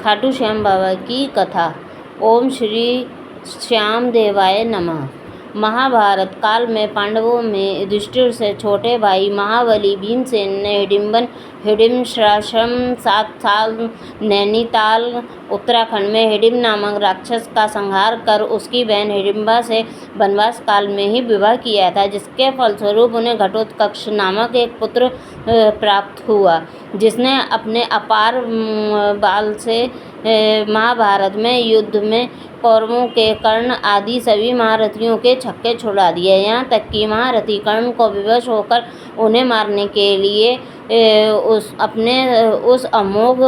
खाटू श्याम बाबा की कथा। ओम श्री श्याम देवाय नमः। महाभारत काल में पांडवों में युधिष्ठिर से छोटे भाई महाबली भीमसेन ने हिडिंबाश्रम 7 साल नैनीताल उत्तराखंड में हिडिंब नामक राक्षस का संहार कर उसकी बहन हिडिंबा से वनवास काल में ही विवाह किया था, जिसके फलस्वरूप उन्हें घटोत्कच नामक एक पुत्र प्राप्त हुआ, जिसने अपने अपार बाल से महाभारत में युद्ध में कौरवों के कर्ण आदि सभी महारथियों के छक्के छुड़ा दिए। यहाँ तक कि महारथी कर्ण को विवश होकर उन्हें मारने के लिए उस अमोघ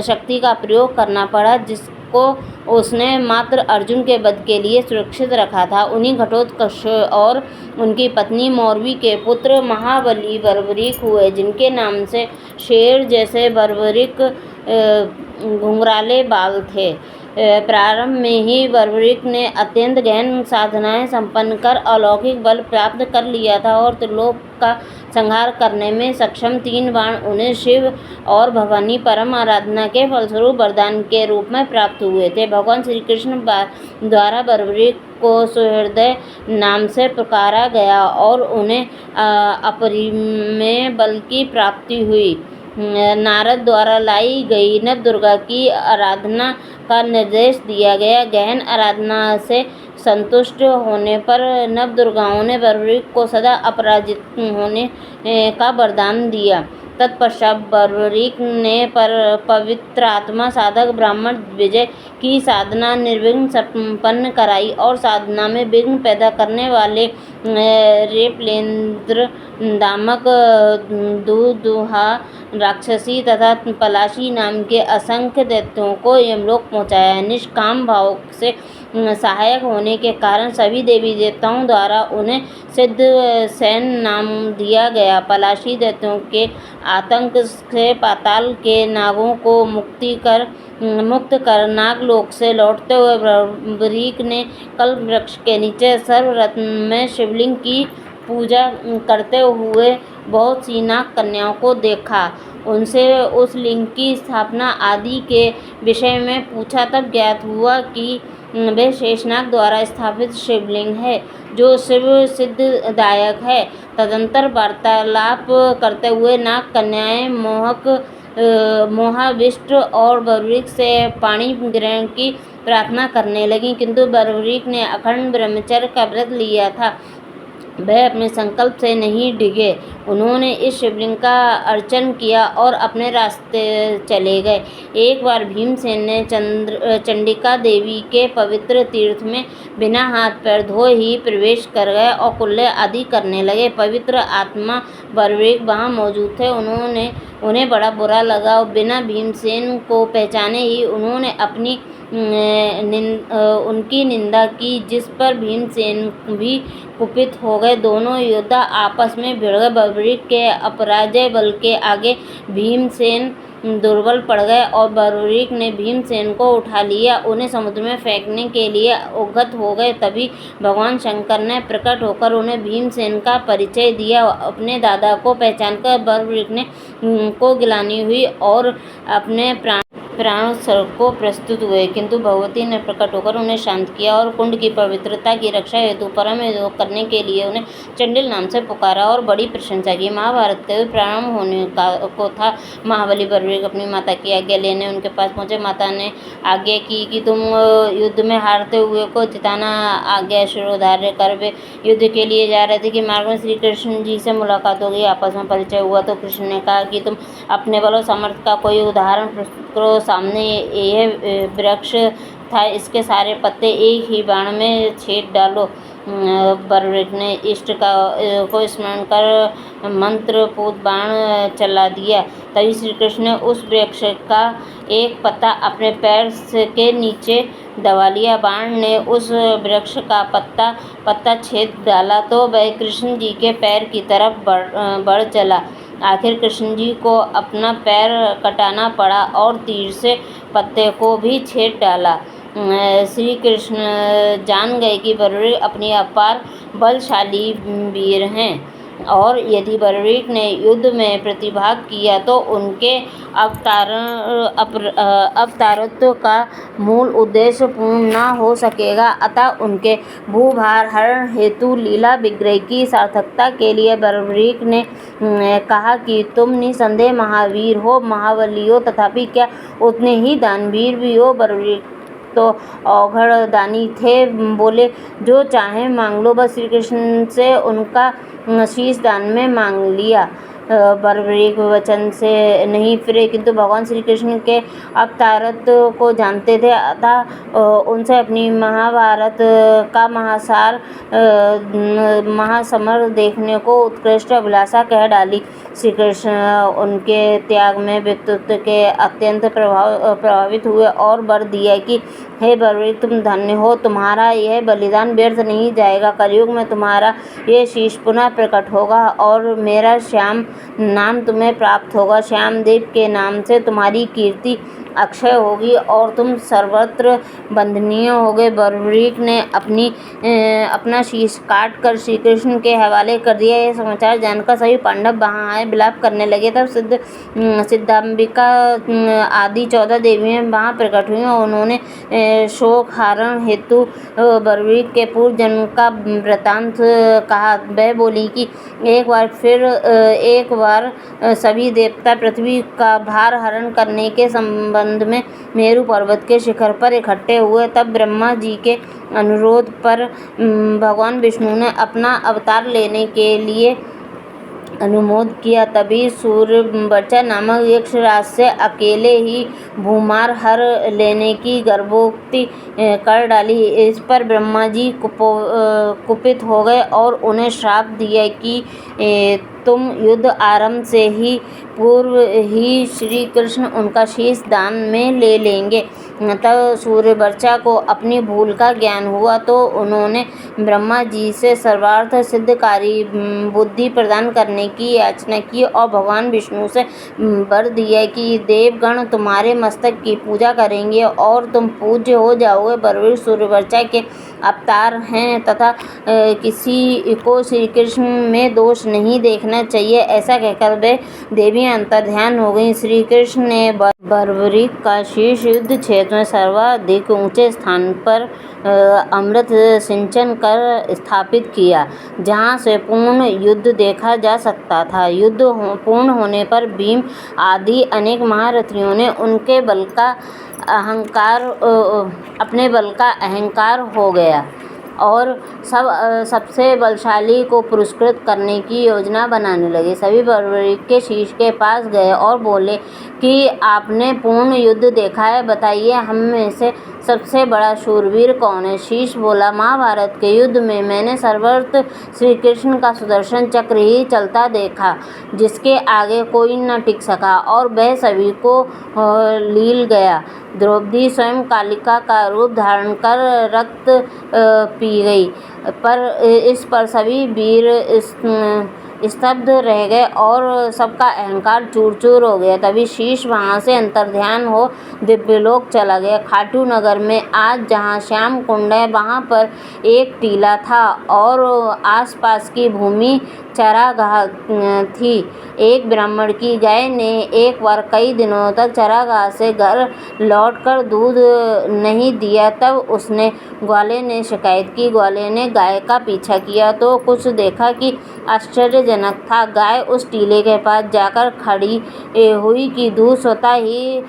शक्ति का प्रयोग करना पड़ा, जिसको उसने मात्र अर्जुन के वध के लिए सुरक्षित रखा था। उन्हीं घटोत्कच और उनकी पत्नी मौरवी के पुत्र महाबली बर्बरीक हुए, जिनके नाम से शेर जैसे बर्बरीक घुंघराले बाल थे। प्रारंभ में ही बर्बरीक ने अत्यंत गहन साधनाएं संपन्न कर अलौकिक बल प्राप्त कर लिया था और त्रिलोक का संहार करने में सक्षम 3 बाण उन्हें शिव और भवानी परम आराधना के फलस्वरूप वरदान के रूप में प्राप्त हुए थे। भगवान श्री कृष्ण द्वारा बर्बरीक को सुहृदय नाम से पुकारा गया और उन्हें अपरिमेय बल की प्राप्ति हुई। नारद द्वारा लाई गई नव दुर्गा की आराधना का निर्देश दिया गया। गहन आराधना से संतुष्ट होने पर नव दुर्गाओं ने बर्बरीक को सदा अपराजित होने का वरदान दिया। तत्पश्चात बर्बरीक ने पवित्र आत्मा साधक ब्राह्मण विजय की साधना निर्विघ्न संपन्न कराई और साधना में विघ्न पैदा करने वाले रेपलेंद्र नामक दुदुहा राक्षसी तथा पलाशी नाम के असंख्य दैत्यों को यमलोक पहुँचाया। निष्काम भाव से सहायक होने के कारण सभी देवी देवताओं द्वारा उन्हें सिद्ध सेन नाम दिया गया। पलाशी दैत्यों के आतंक से पाताल के नागों को मुक्त कर नागलोक से लौटते हुए बर्बरीक ने कल्प वृक्ष के नीचे सर्वरत्न में शिवलिंग की पूजा करते हुए बहुत सी नाग कन्याओं को देखा। उनसे उस लिंग की स्थापना आदि के विषय में पूछा, तब ज्ञात हुआ कि वे शेषनाग द्वारा स्थापित शिवलिंग है, जो शिव सिद्धिदायक है। तदंतर वार्तालाप करते हुए नाग कन्याएं मोहाविष्ट और बर्बरीक से पाणी ग्रहण की प्रार्थना करने लगीं, किंतु बर्बरीक ने अखंड ब्रह्मचर्य का व्रत लिया था, वह अपने संकल्प से नहीं डिगे। उन्होंने इस शिवलिंग का अर्चन किया और अपने रास्ते चले गए। एक बार भीमसेन ने चंडिका देवी के पवित्र तीर्थ में बिना हाथ पैर धोए ही प्रवेश कर गए और कुल्ले आदि करने लगे। पवित्र आत्मा बर्बरीक वहाँ मौजूद थे। उन्हें बड़ा बुरा लगा और बिना भीमसेन को पहचाने ही उन्होंने उनकी निंदा की, जिस पर भीमसेन भी कुपित हो गए। दोनों योद्धा आपस में भिड़ गए। बर्बरीक के अपराजय बल के आगे भीमसेन दुर्बल पड़ गए और बर्बरीक ने भीमसेन को उठा लिया, उन्हें समुद्र में फेंकने के लिए उद्यत हो गए। तभी भगवान शंकर ने प्रकट होकर उन्हें भीमसेन का परिचय दिया। अपने दादा को पहचानकर बर्बरीक को गिलानी हुई और अपने प्राणोत्सर्ग को प्रस्तुत हुए, किंतु भगवती ने प्रकट होकर उन्हें शांत किया और कुंड की पवित्रता की रक्षा हेतु परम योग करने के लिए उन्हें चंडिल नाम से पुकारा और बड़ी प्रशंसा की। महाभारत के प्रारंभ होने को था। महाबली बर्बरीक अपनी माता की आज्ञा लेने उनके पास पहुंचे। माता ने आज्ञा की कि तुम युद्ध में हारते हुए को जिताना आज्ञा शिरोधार्य कर। वे युद्ध के लिए जा रहे थे कि मार्ग में श्री कृष्ण जी से मुलाकात हो गई। आपस में परिचय हुआ तो कृष्ण ने कहा कि तुम अपने बल और सामर्थ्य का कोई उदाहरण प्रस्तुत करो। सामने यह वृक्ष था, इसके सारे पत्ते एक ही बाण में छेद डालो। बर्बरीक ने इष्ट को स्मरण कर मंत्रपूत बाण चला दिया। तभी श्री कृष्ण ने उस वृक्ष का एक पत्ता अपने पैर के नीचे दबा लिया। बाण ने उस वृक्ष का पत्ता छेद डाला तो वह कृष्ण जी के पैर की तरफ बढ़ चला। आखिर कृष्ण जी को अपना पैर कटाना पड़ा और तीर से पत्ते को भी छेद डाला। श्री कृष्ण जान गए कि बर्बरीक अपनी अपार बलशाली वीर हैं। और यदि बर्बरीक ने युद्ध में प्रतिभाग किया तो उनके अवतारत्व का मूल उद्देश्य पूर्ण न हो सकेगा। अतः उनके भूभार हरण हेतु लीला विग्रह की सार्थकता के लिए बर्बरीक ने कहा कि तुम निसंदेह महावीर हो, महाबली हो, तथापि क्या उतने ही दानवीर भी हो। बर्बरीक तो औघड़ दानी थे, बोले जो चाहे मांग लो। बस श्री कृष्ण से उनका शीश दान में मांग लिया। बर्बरीक वचन से नहीं फिरे, किंतु भगवान श्री कृष्ण के अवतारत्व को जानते थे। अतः उनसे अपनी महाभारत का महासमर देखने को उत्कृष्ट अभिलाषा कह डाली। श्री कृष्ण उनके त्याग में व्यक्तित्व के अत्यंत प्रभावित हुए और वर दिया कि हे बर्बरीक, तुम धन्य हो, तुम्हारा यह बलिदान व्यर्थ नहीं जाएगा। कलयुग में तुम्हारा यह शीश पुनः प्रकट होगा और मेरा श्याम नाम तुम्हें प्राप्त होगा। श्यामदेव के नाम से तुम्हारी कीर्ति अक्षय होगी और तुम सर्वत्र वंदनीय होगे। बर्बरीक ने अपना शीश काट कर श्री कृष्ण के हवाले कर दिया। यह समाचार जानकर सभी पांडव वहाँ आए, विलाप करने लगे। तब सिद्धांबिका आदि 14 देवियाँ वहाँ प्रकट हुईं और उन्होंने शोक हरण हेतु बर्बरीक के पूर्व जन्म का वृतांत कहा। वह बोली कि एक बार सभी देवता पृथ्वी का भार हरण करने के संबंध में मेरु पर्वत के शिखर पर इकट्ठे हुए। तब ब्रह्मा जी के अनुरोध पर भगवान विष्णु ने अपना अवतार लेने के लिए अनुमोद किया। तभी सूर्यवर्चा नामक यक्षराज से अकेले ही भूमार हर लेने की गर्भोक्ति कर डाली। इस पर ब्रह्मा जी कुपित हो गए और उन्हें श्राप दिया कि तुम युद्ध आरंभ से ही पूर्व ही श्री कृष्ण उनका शीश दान में ले लेंगे। तब सूर्यवर्चा को अपनी भूल का ज्ञान हुआ तो उन्होंने ब्रह्मा जी से सर्वार्थ सिद्धकारी बुद्धि प्रदान करने की याचना की और भगवान विष्णु से वर दिया कि देवगण तुम्हारे मस्तक की पूजा करेंगे और तुम पूज्य हो जाओगे। बर्बरीक सूर्यवर्चा के अवतार हैं तथा किसी को श्री कृष्ण में दोष नहीं देखना चाहिए। ऐसा कहकर वे देवियाँ अंतर्ध्यान हो गईं। श्री कृष्ण ने बर्बरीक का शीश युद्ध क्षेत्र में सर्वाधिक ऊंचे स्थान पर अमृत सिंचन कर स्थापित किया, जहाँ से पूर्ण युद्ध देखा जा सकता था। युद्ध पूर्ण होने पर भीम आदि अनेक महारथियों ने अपने बल का अहंकार हो गया और सबसे बलशाली को पुरस्कृत करने की योजना बनाने लगे। सभी बर्बरीक के शीश के पास गए और बोले कि आपने पूर्ण युद्ध देखा है, बताइए हम में से सबसे बड़ा शूरवीर कौन है। शीश बोला, महाभारत के युद्ध में मैंने सर्वत्र श्री कृष्ण का सुदर्शन चक्र ही चलता देखा, जिसके आगे कोई न टिक सका और वह सभी को लील गया। द्रौपदी स्वयं कालिका का रूप धारण कर रक्त पी गई, पर इस पर सभी वीर स्तब्ध रह गए और सबका अहंकार चूर चूर हो गया। तभी शीश वहाँ से अंतर्ध्यान हो दिव्यलोक चला गया। खाटू नगर में आज जहाँ श्याम कुंड है, वहाँ पर एक टीला था और आसपास की भूमि चरागाह थी। एक ब्राह्मण की गाय ने एक बार कई दिनों तक चरागाह से घर लौटकर दूध नहीं दिया। तब उसने ग्वाले ने शिकायत की। ग्वाले ने गाय का पीछा किया तो कुछ देखा कि आश्चर्यजनक था। गाय उस टीले के पास जाकर खड़ी हुई कि दूध स्वतः ही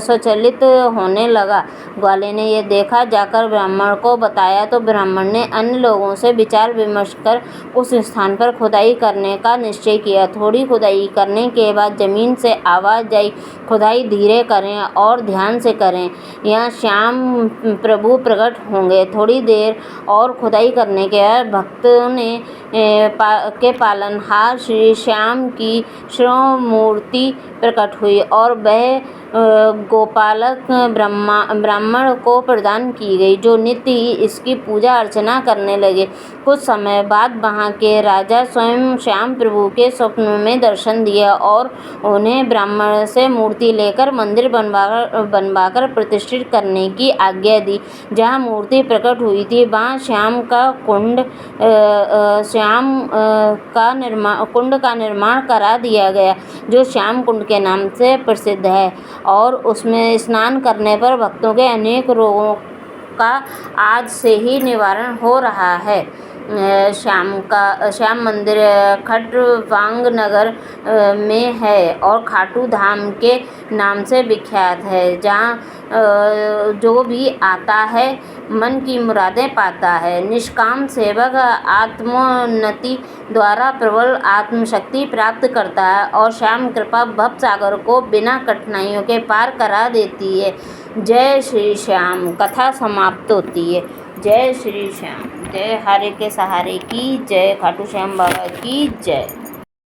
स्वचलित होने लगा। ग्वाले ने यह देखा, जाकर ब्राह्मण को बताया तो ब्राह्मण ने अन्य लोगों से विचार विमर्श कर उस स्थान पर खुदाई करने का निश्चय किया। थोड़ी खुदाई करने के बाद जमीन से आवाज़ आई, खुदाई धीरे करें और ध्यान से करें, यहाँ श्याम प्रभु प्रकट होंगे। थोड़ी देर और खुदाई करने के बाद भक्तों ने के पालनहार श्री श्याम की श्रवण मूर्ति प्रकट हुई और वह गोपालक ब्राह्मण को प्रदान की गई, जो नित्य ही इसकी पूजा अर्चना करने लगे। कुछ समय बाद वहाँ के राजा स्वयं श्याम प्रभु के स्वप्न में दर्शन दिया और उन्हें ब्राह्मण से मूर्ति लेकर मंदिर बनवाकर प्रतिष्ठित करने की आज्ञा दी। जहाँ मूर्ति प्रकट हुई थी वहाँ श्याम कुंड का निर्माण करा दिया गया, जो श्याम कुंड के नाम से प्रसिद्ध है और उसमें स्नान करने पर भक्तों के अनेक रोगों का आज से ही निवारण हो रहा है। श्याम मंदिर खटवांग नगर में है और खाटू धाम के नाम से विख्यात है, जहाँ जो भी आता है मन की मुरादें पाता है। निष्काम सेवक आत्मोन्नति द्वारा प्रबल आत्मशक्ति प्राप्त करता है और श्याम कृपा भव सागर को बिना कठिनाइयों के पार करा देती है। जय श्री श्याम। कथा समाप्त होती है। जय श्री श्याम। जय हरे के सहारे की जय। खाटू श्याम बाबा की जय।